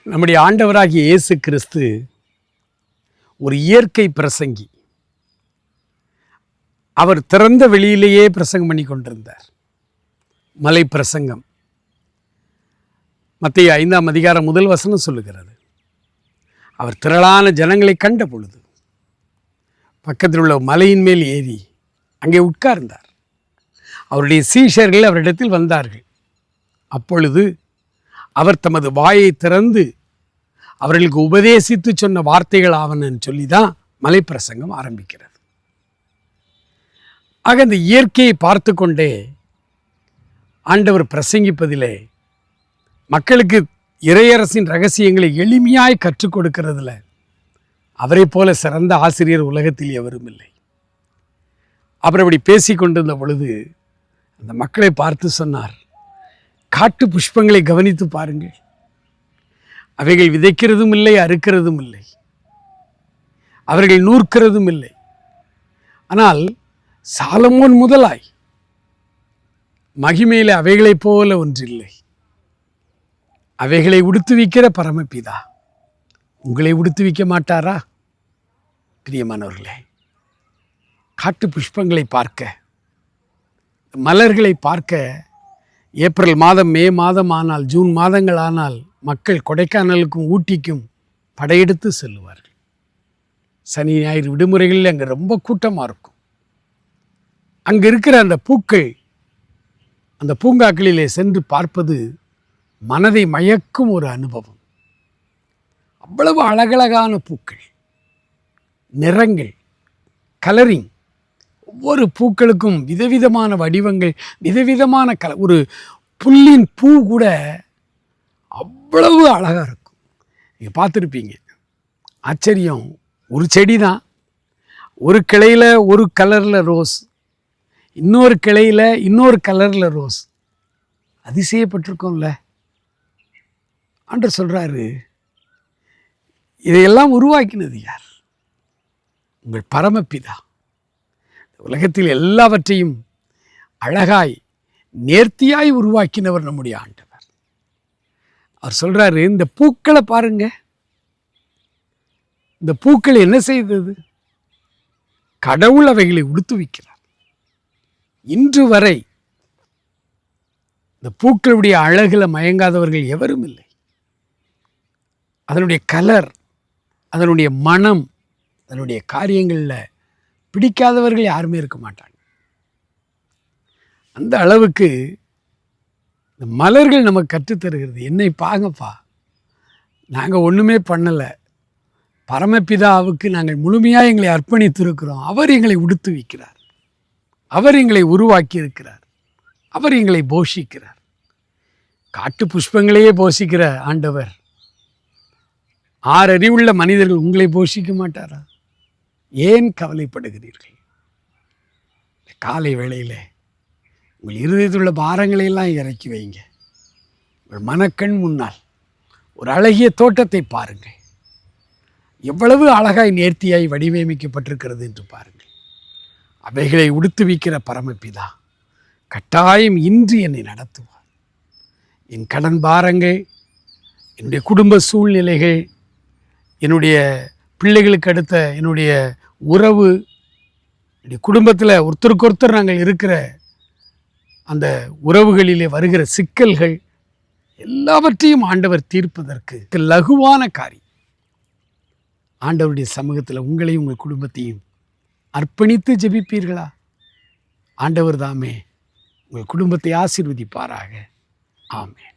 நம்முடைய ஆண்டவராகிய இயேசு கிறிஸ்து ஒரு இயற்கை பிரசங்கி. அவர் திறந்த வெளியிலேயே பிரசங்கம் பண்ணி கொண்டிருந்தார். மலை பிரசங்கம். மத்தேயு 5ஆம் அதிகாரம் 1 வசனம் சொல்லுகிறது, அவர் திரளான ஜனங்களை கண்ட பொழுது பக்கத்தில் உள்ள மலையின் மேல் ஏறி அங்கே உட்கார்ந்தார். அவருடைய சீஷர்கள் அவரிடத்தில் வந்தார்கள். அப்பொழுது அவர் தமது வாயை திறந்து அவர்களுக்கு உபதேசித்து சொன்ன வார்த்தைகள் ஆவனன்னு சொல்லி தான் மலை பிரசங்கம் ஆரம்பிக்கிறது. ஆக இந்த இயற்கையை பார்த்து கொண்டே ஆண்டவர் பிரசங்கிப்பதிலே, மக்களுக்கு இறையரசின் ரகசியங்களை எளிமையாய் கற்றுக் கொடுக்கிறதுல அவரை போல சிறந்த ஆசிரியர் உலகத்தில் எவரும் இல்லை. அவர் அப்படி பேசி கொண்டிருந்த பொழுது அந்த மக்களை பார்த்து சொன்னார், காட்டு புஷ்பங்களை கவனித்து பாருங்கள். அவைகள் விதைக்கிறதும் இல்லை, அறுக்கிறதும் இல்லை, அவர்கள் நூற்கிறதும் இல்லை. ஆனால் சாலமோன் முதலாய் மகிமையில் அவைகளைப் போல ஒன்றில்லை. அவைகளை உடுத்துவிக்கிற பரமபிதா உங்களை உடுத்துவிக்க மாட்டாரா? பிரியமானவர்களே, காட்டு புஷ்பங்களை பார்க்க, மலர்களை பார்க்க ஏப்ரல் மாதம், மே மாதம் ஆனால், ஜூன் மாதங்கள் ஆனால் மக்கள் கொடைக்கானலுக்கும் ஊட்டிக்கும் படையெடுத்து செல்லுவார்கள். சனி ஞாயிறு விடுமுறைகளில் அங்கே ரொம்ப கூட்டமாக இருக்கும். அங்கே இருக்கிற அந்த பூக்கள், அந்த பூங்காக்களிலே சென்று பார்ப்பது மனதை மயக்கும் ஒரு அனுபவம். அவ்வளவு அழகழகான பூக்கள், நிறங்கள், கலரிங், ஒவ்வொரு பூக்களுக்கும் விதவிதமான வடிவங்கள், விதவிதமான ஒரு புல்லின் பூ கூட அவ்வளவு அழகாக இருக்கும். நீங்கள் பார்த்துருப்பீங்க, ஆச்சரியம். ஒரு செடி தான், ஒரு கிளையில் ஒரு கலரில் ரோஸ், இன்னொரு கிளையில் இன்னொரு கலரில் ரோஸ். அதிசயப்பட்டிருக்கோம்ல. ஆண்டவர் சொல்கிறாரு, இதையெல்லாம் உருவாக்கினது யார்? உங்கள் பரமபிதா. உலகத்தில் எல்லாவற்றையும் அழகாய் நேர்த்தியாய் உருவாக்கினவர் நம்முடைய ஆண்டவர். அவர் சொல்கிறாரு, இந்த பூக்களை பாருங்க. இந்த பூக்கள் என்ன செய்தது? கடவுள் அவைகளை உடுத்துவிக்கிறார். இன்று வரை இந்த பூக்களுடைய அழகுல மயங்காதவர்கள் எவரும் இல்லை. அதனுடைய கலர், அதனுடைய மனம், அதனுடைய காரியங்களில் பிடிக்காதவர்கள் யாருமே இருக்க மாட்டாங்க. அந்த அளவுக்கு இந்த மலர்கள் நமக்கு கற்றுத்தருகிறது. என்னை பாங்கப்பா, நாங்கள் ஒன்றுமே பண்ணலை, பரமபிதாவுக்கு நாங்கள் முழுமையாக எங்களை அர்ப்பணித்திருக்கிறோம். அவர் எங்களை உடுத்து வைக்கிறார், அவர் எங்களை உருவாக்கி இருக்கிறார், அவர் எங்களை போஷிக்கிறார். காட்டு புஷ்பங்களையே போஷிக்கிற ஆண்டவர் 6 அறிவுள்ள மனிதர்கள் உங்களை போஷிக்க மாட்டாரா? ஏன் கவலைப்படுகிறீர்கள்? காலை வேளையில் உங்கள் இருதயத்தில் உள்ள பாரங்களையெல்லாம் இறக்கி வைங்க. உங்கள் மனக்கண் முன்னால் ஒரு அழகிய தோட்டத்தை பாருங்கள். எவ்வளவு அழகாய் நேர்த்தியாய் வடிவமைக்கப்பட்டிருக்கிறது என்று பாருங்கள். அவைகளை உடுத்துவிக்கிற பரமபிதா கட்டாயம் இன்று என்னை நடத்துவார். என் கடன் பாரங்கள், என்னுடைய குடும்ப சூழ்நிலைகள், என்னுடைய பிள்ளைகளுக்கு அடுத்த என்னுடைய உறவு, என்னுடைய குடும்பத்தில் ஒருத்தருக்கொருத்தர் நாங்கள் இருக்கிற அந்த உறவுகளிலே வருகிற சிக்கல்கள் எல்லாவற்றையும் ஆண்டவர் தீர்ப்பதற்கு லகுவான காரியம். ஆண்டவருடைய சமூகத்தில் உங்களையும் உங்கள் குடும்பத்தையும் அர்ப்பணித்து ஜெபிப்பீர்களா? ஆண்டவர் தாமே உங்கள் குடும்பத்தை ஆசீர்வதிப்பாராக. ஆமென்.